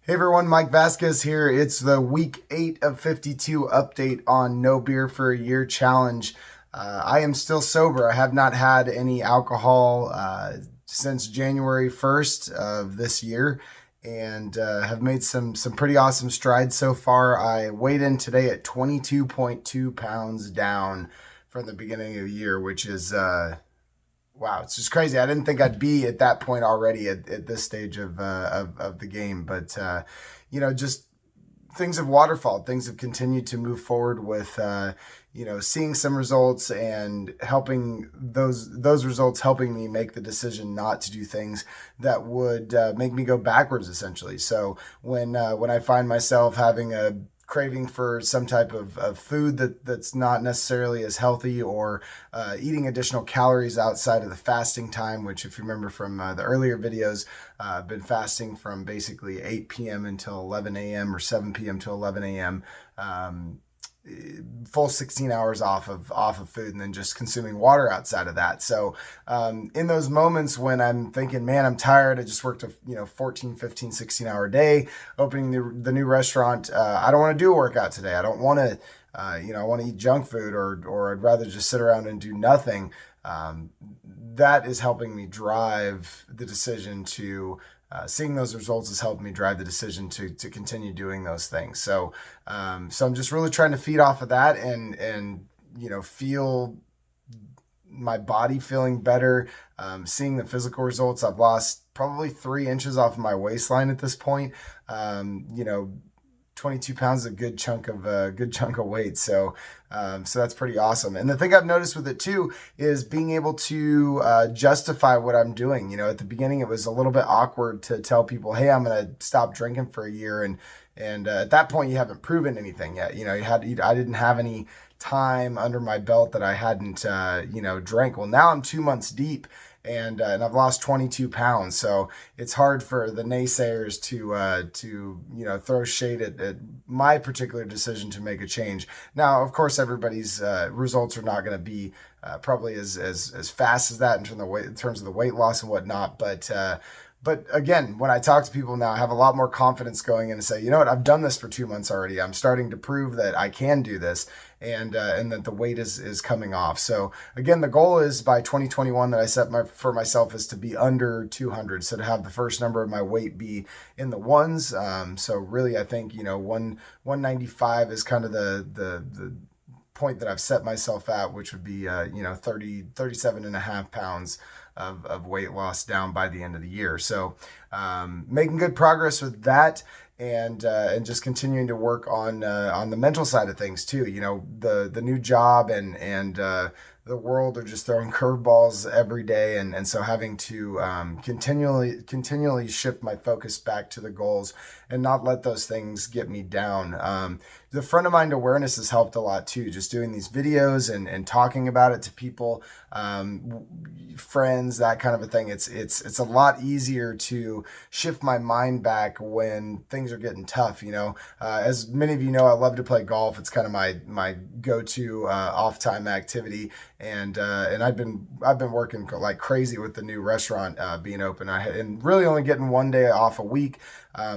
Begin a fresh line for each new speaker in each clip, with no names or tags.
Hey everyone, Mike Vasquez here. It's the week 8 of 52 update on No Beer for a Year challenge. I am still sober. I have not had any alcohol since January 1st of this year and have made some pretty awesome strides so far. I weighed in today at 22.2 pounds down from the beginning of the year, which is wow, it's just crazy. I didn't think I'd be at that point already at this stage of the game, but just things have waterfalled. Things have continued to move forward with seeing some results and helping those results helping me make the decision not to do things that would make me go backwards, essentially. So when I find myself having a craving for some type of food that's not necessarily as healthy, or eating additional calories outside of the fasting time, which, if you remember from the earlier videos, I've been fasting from basically 8 p.m. until 11 a.m. or 7 p.m. to 11 a.m. Full 16 hours off of food, and then just consuming water outside of that. So in those moments when I'm thinking, man, I'm tired, I just worked a 14, 15, 16-hour day opening the new restaurant, I don't want to do a workout today, I don't want to I want to eat junk food, or I'd rather just sit around and do nothing. That is helping me drive the decision to seeing those results has helped me drive the decision to continue doing those things. So I'm just really trying to feed off of that, and feel my body feeling better, seeing the physical results. I've lost probably 3 inches off of my waistline at this point. 22 pounds is a good chunk of weight. So that's pretty awesome. And the thing I've noticed with it too is being able to justify what I'm doing. At the beginning, it was a little bit awkward to tell people, "Hey, I'm going to stop drinking for a year," and at that point, you haven't proven anything yet. I didn't have any time under my belt that I hadn't drank. Well, now I'm 2 months deep, and I've lost 22 pounds. So it's hard for the naysayers to throw shade at my particular decision to make a change. Now, of course, everybody's results are not going to be probably as fast as that in terms of the weight loss and whatnot, but again, when I talk to people now, I have a lot more confidence going in and say, you know what, I've done this for 2 months already. I'm starting to prove that I can do this, and that the weight is coming off. So again, the goal is by 2021 that I set for myself is to be under 200. So to have the first number of my weight be in the ones. So really, I think 195 is kind of the point that I've set myself at, which would be 37 and a half pounds of weight loss down by the end of the year. So making good progress with that, and just continuing to work on the mental side of things too. The new job and the world are just throwing curveballs every day, and so having to continually shift my focus back to the goals and not let those things get me down. The front of mind awareness has helped a lot too, just doing these videos and talking about it to people, friends, that kind of a thing. It's a lot easier to shift my mind back when things are getting tough. As many of you know, I love to play golf. It's kind of my go-to off time activity, and I've been working like crazy with the new restaurant being open. And really only getting one day off a week.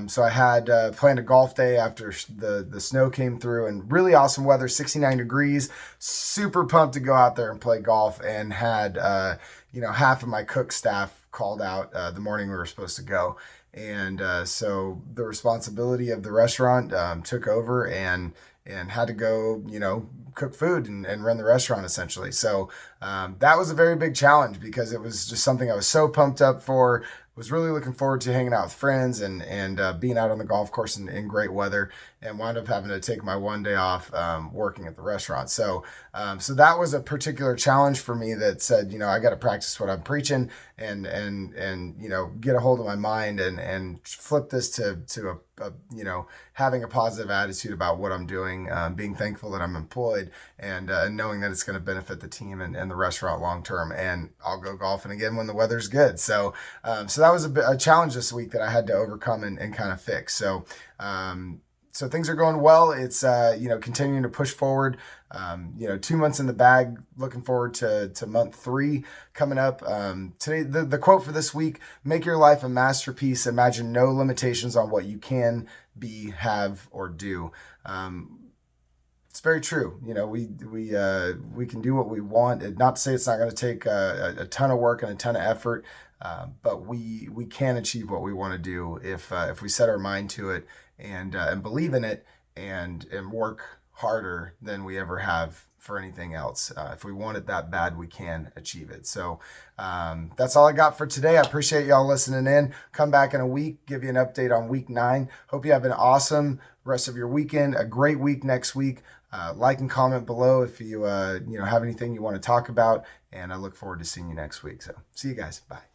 So I had planned a golf day after the snow came through, and really awesome weather, 69 degrees, super pumped to go out there and play golf, and had half of my cook staff called out the morning we were supposed to go. And so the responsibility of the restaurant took over, and had to go, cook food and run the restaurant essentially. So that was a very big challenge, because it was just something I was so pumped up for. Was really looking forward to hanging out with friends and being out on the golf course in great weather, and wound up having to take my one day off working at the restaurant. So that was a particular challenge for me that said, I got to practice what I'm preaching, and get a hold of my mind and flip this to having a positive attitude about what I'm doing, being thankful that I'm employed, and knowing that it's going to benefit the team and the restaurant long term. And I'll go golfing again when the weather's good. So that was a challenge this week that I had to overcome and kind of fix. So So things are going well. It's continuing to push forward. 2 months in the bag. Looking forward to month 3 coming up. Today, the quote for this week: "Make your life a masterpiece. Imagine no limitations on what you can be, have, or do." It's very true. We can do what we want. Not to say it's not going to take a ton of work and a ton of effort, but we can achieve what we want to do if we set our mind to it and believe in it and work harder than we ever have for anything else. If we want it that bad, we can achieve it. So that's all I got for today. I appreciate y'all listening in. Come back in a week, give you an update on week 9. Hope you have an awesome rest of your weekend, a great week next week. Like and comment below if you have anything you want to talk about, and I look forward to seeing you next week. So see you guys. Bye.